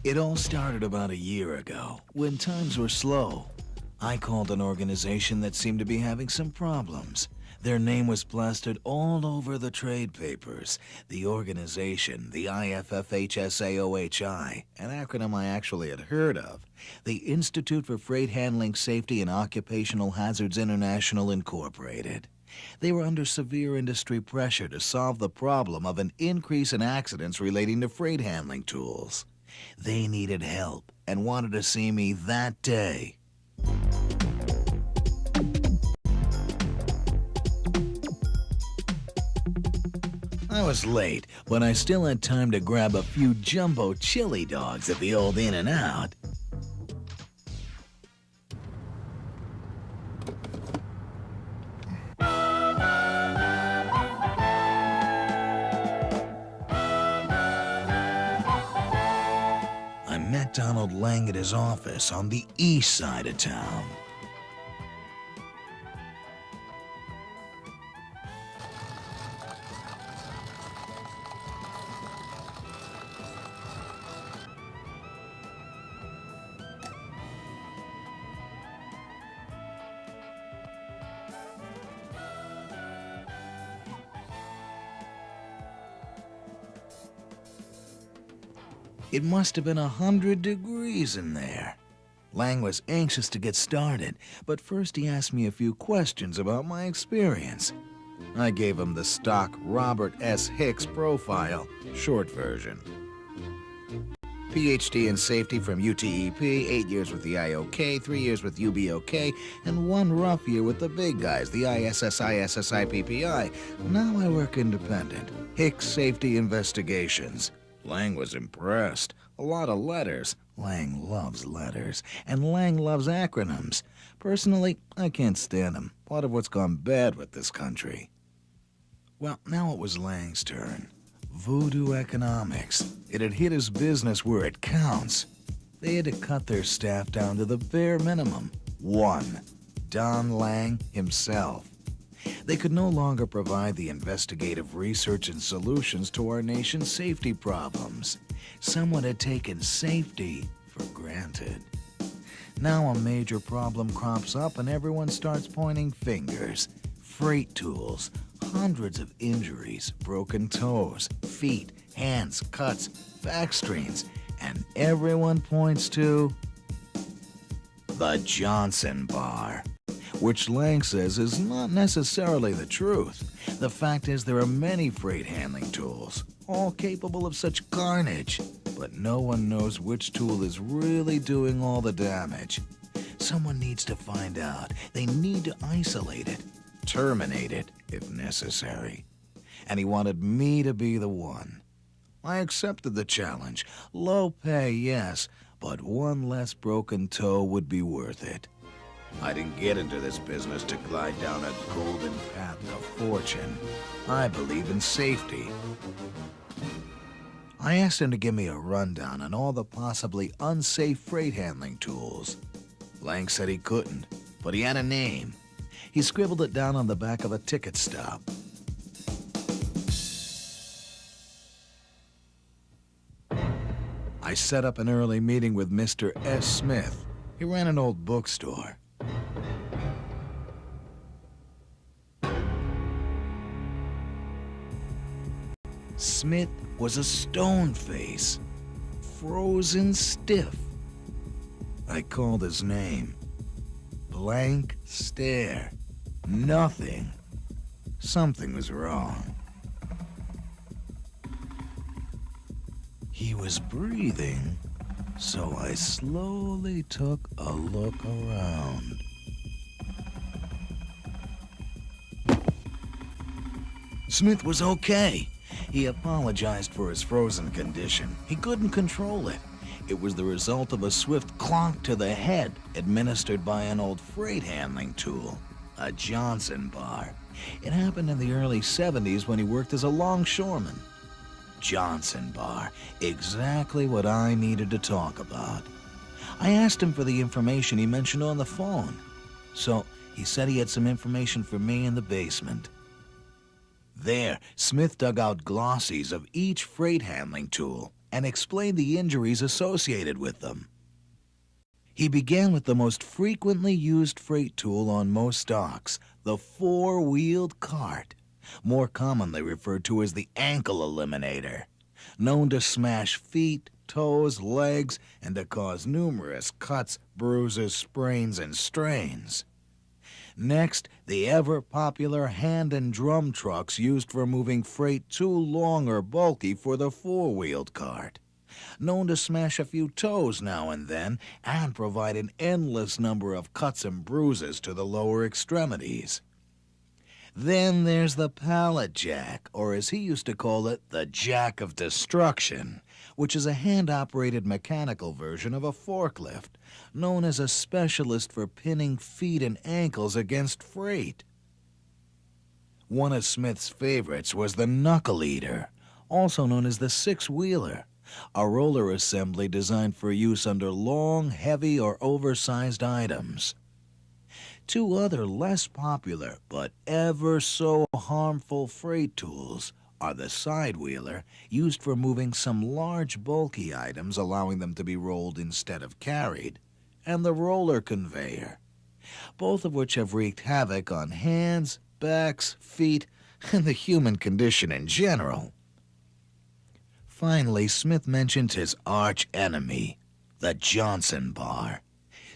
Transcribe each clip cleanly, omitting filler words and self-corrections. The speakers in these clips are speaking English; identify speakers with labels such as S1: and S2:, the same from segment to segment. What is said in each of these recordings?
S1: It all started about a year ago, when times were slow. I called an organization that seemed to be having some problems. Their name was plastered all over the trade papers. The organization, the IFFHSAOHI, an acronym I actually had heard of, the Institute for Freight Handling Safety and Occupational Hazards International Incorporated. They were under severe industry pressure to solve the problem of an increase in accidents relating to freight handling tools. They needed help and wanted to see me that day. I was late, but I still had time to grab a few jumbo chili dogs at the old In-N-Out. I met Donald Lang at his office on the east side of town. It must have been 100 degrees in there. Lang was anxious to get started, but first he asked me a few questions about my experience. I gave him the stock Robert S. Hicks profile, short version. PhD in safety from UTEP, 8 years with the IOK, 3 years with UBOK, and 1 rough year with the big guys, the ISSI, SSI, PPI. Now I work independent. Hicks Safety Investigations. Lang was impressed. A lot of letters. Lang loves letters. And Lang loves acronyms. Personally, I can't stand them. Part of what's gone bad with this country. Well, now it was Lang's turn. Voodoo Economics. It had hit his business where it counts. They had to cut their staff down to the bare minimum. 1. Don Lang himself. They could no longer provide the investigative research and solutions to our nation's safety problems. Someone had taken safety for granted. Now a major problem crops up and everyone starts pointing fingers. Freight tools, hundreds of injuries, broken toes, feet, hands, cuts, back strains, and everyone points to the Johnson Bar, which Lang says is not necessarily the truth. The fact is there are many freight handling tools, all capable of such carnage, but no one knows which tool is really doing all the damage. Someone needs to find out. They need to isolate it, terminate it if necessary. And he wanted me to be the one. I accepted the challenge. Low pay, yes, but 1 less broken toe would be worth it. I didn't get into this business to glide down a golden path to fortune. I believe in safety. I asked him to give me a rundown on all the possibly unsafe freight handling tools. Lang said he couldn't, but he had a name. He scribbled it down on the back of a ticket stub. I set up an early meeting with Mr. S. Smith. He ran an old bookstore. Smith was a stone face, frozen stiff. I called his name. Blank stare. Nothing. Something was wrong. He was breathing, so I slowly took a look around. Smith was okay. He apologized for his frozen condition. He couldn't control it. It was the result of a swift clonk to the head administered by an old freight handling tool, a Johnson bar. It happened in the early 70s when he worked as a longshoreman. Johnson bar, exactly what I needed to talk about. I asked him for the information he mentioned on the phone. So he said he had some information for me in the basement. There, Smith dug out glossies of each freight handling tool, and explained the injuries associated with them. He began with the most frequently used freight tool on most docks, the four-wheeled cart, more commonly referred to as the ankle eliminator, known to smash feet, toes, legs, and to cause numerous cuts, bruises, sprains, and strains. Next, the ever-popular hand and drum trucks used for moving freight too long or bulky for the four-wheeled cart, known to smash a few toes now and then and provide an endless number of cuts and bruises to the lower extremities. Then there's the pallet jack, or as he used to call it, the jack of destruction, which is a hand-operated mechanical version of a forklift, known as a specialist for pinning feet and ankles against freight. One of Smith's favorites was the knuckle eater, also known as the six-wheeler, a roller assembly designed for use under long, heavy, or oversized items. Two other less popular but ever so harmful freight tools are the side-wheeler, used for moving some large bulky items, allowing them to be rolled instead of carried, and the roller conveyor, both of which have wreaked havoc on hands, backs, feet, and the human condition in general. Finally, Smith mentioned his arch-enemy, the Johnson bar,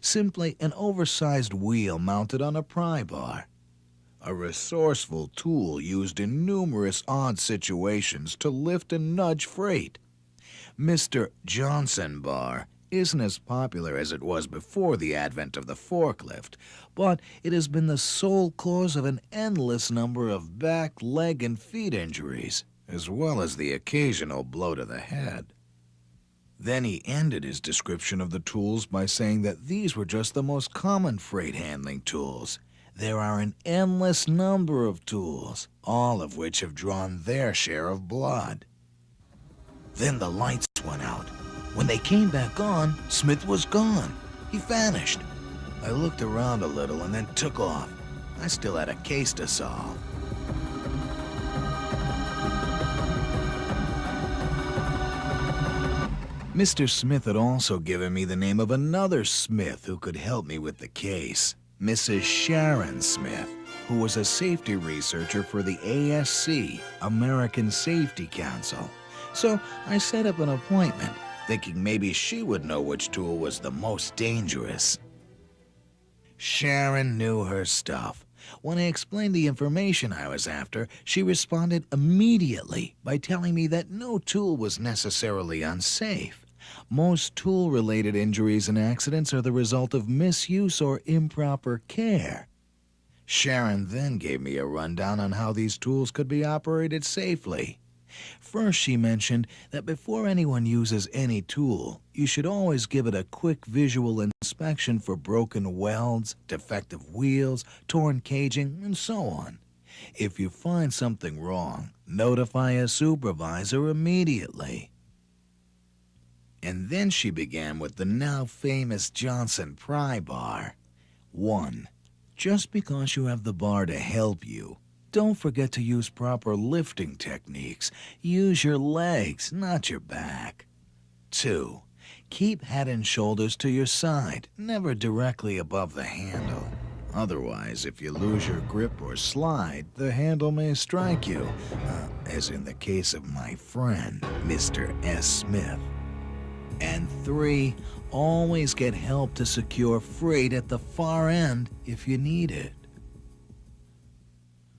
S1: simply an oversized wheel mounted on a pry bar, a resourceful tool used in numerous odd situations to lift and nudge freight. Mr. Johnson bar isn't as popular as it was before the advent of the forklift, but it has been the sole cause of an endless number of back, leg, and feet injuries, as well as the occasional blow to the head. Then he ended his description of the tools by saying that these were just the most common freight handling tools. There are an endless number of tools, all of which have drawn their share of blood. Then the lights went out. When they came back on, Smith was gone. He vanished. I looked around a little and then took off. I still had a case to solve. Mr. Smith had also given me the name of another Smith who could help me with the case, Mrs. Sharon Smith, who was a safety researcher for the ASC, American Safety Council. So I set up an appointment, thinking maybe she would know which tool was the most dangerous. Sharon knew her stuff. When I explained the information I was after, she responded immediately by telling me that no tool was necessarily unsafe. Most tool-related injuries and accidents are the result of misuse or improper care. Sharon then gave me a rundown on how these tools could be operated safely. First, she mentioned that before anyone uses any tool, you should always give it a quick visual inspection for broken welds, defective wheels, torn caging, and so on. If you find something wrong, notify a supervisor immediately. And then she began with the now famous Johnson pry bar. 1. Just because you have the bar to help you, don't forget to use proper lifting techniques. Use your legs, not your back. 2. Keep head and shoulders to your side, never directly above the handle. Otherwise, if you lose your grip or slide, the handle may strike you, as in the case of my friend, Mr. S. Smith. And 3, always get help to secure freight at the far end if you need it.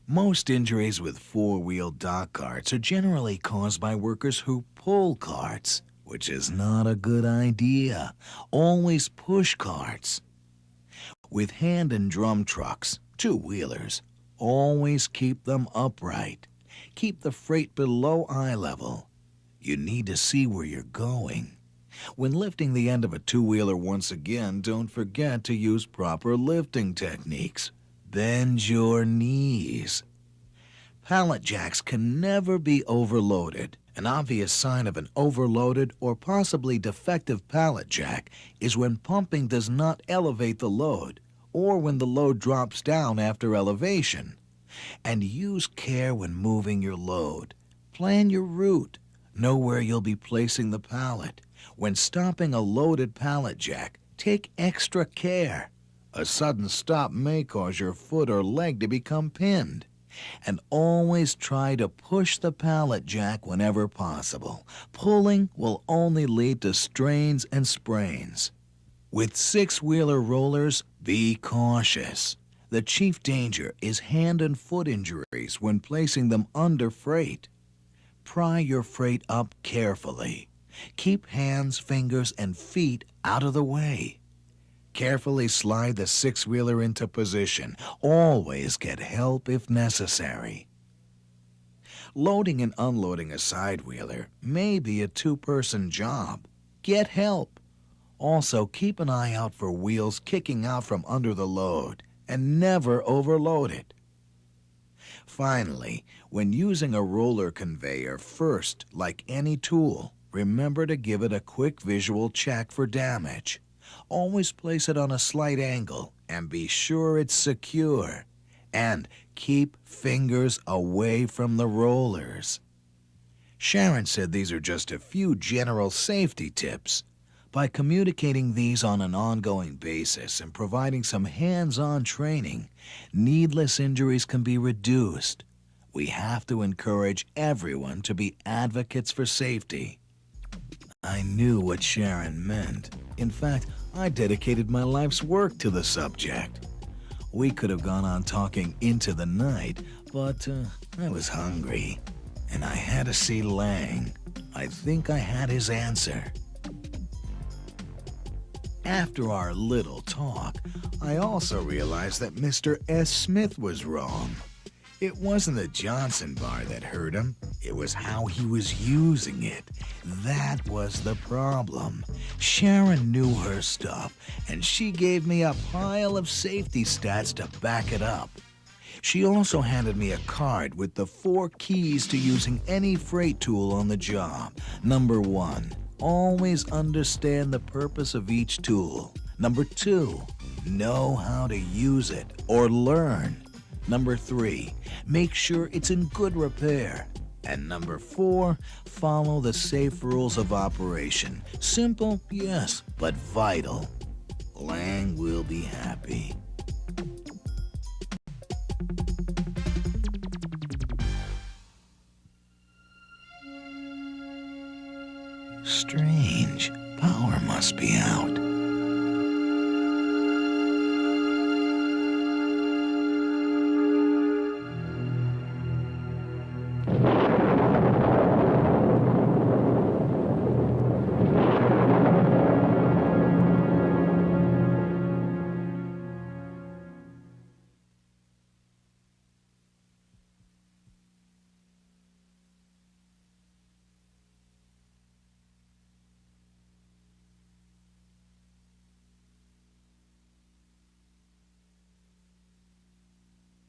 S1: Most injuries with four-wheeled dock carts are generally caused by workers who pull carts, which is not a good idea. Always push carts. With hand and drum trucks, two-wheelers, always keep them upright. Keep the freight below eye level. You need to see where you're going. When lifting the end of a two-wheeler once again, don't forget to use proper lifting techniques. Bend your knees. Pallet jacks can never be overloaded. An obvious sign of an overloaded or possibly defective pallet jack is when pumping does not elevate the load, or when the load drops down after elevation. And use care when moving your load. Plan your route. Know where you'll be placing the pallet. When stopping a loaded pallet jack, take extra care. A sudden stop may cause your foot or leg to become pinned. And always try to push the pallet jack whenever possible. Pulling will only lead to strains and sprains. With six-wheeler rollers, be cautious. The chief danger is hand and foot injuries when placing them under freight. Pry your freight up carefully. Keep hands, fingers, and feet out of the way. Carefully slide the six-wheeler into position. Always get help if necessary. Loading and unloading a side-wheeler may be a two-person job. Get help. Also, keep an eye out for wheels kicking out from under the load, and never overload it. Finally, when using a roller conveyor, first, like any tool, remember to give it a quick visual check for damage. Always place it on a slight angle and be sure it's secure. And keep fingers away from the rollers. Sharon said these are just a few general safety tips. By communicating these on an ongoing basis and providing some hands-on training, needless injuries can be reduced. We have to encourage everyone to be advocates for safety. I knew what Sharon meant. In fact, I dedicated my life's work to the subject. We could have gone on talking into the night, but I was hungry, and I had to see Lang. I think I had his answer. After our little talk, I also realized that Mr. S. Smith was wrong. It wasn't the Johnson bar that hurt him. It was how he was using it. That was the problem. Sharon knew her stuff, and she gave me a pile of safety stats to back it up. She also handed me a card with the 4 keys to using any freight tool on the job. Number 1, always understand the purpose of each tool. Number 2, know how to use it or learn. Number 3, make sure it's in good repair. And number 4, follow the safe rules of operation. Simple, yes, but vital. Lang will be happy. Strange. Power must be out.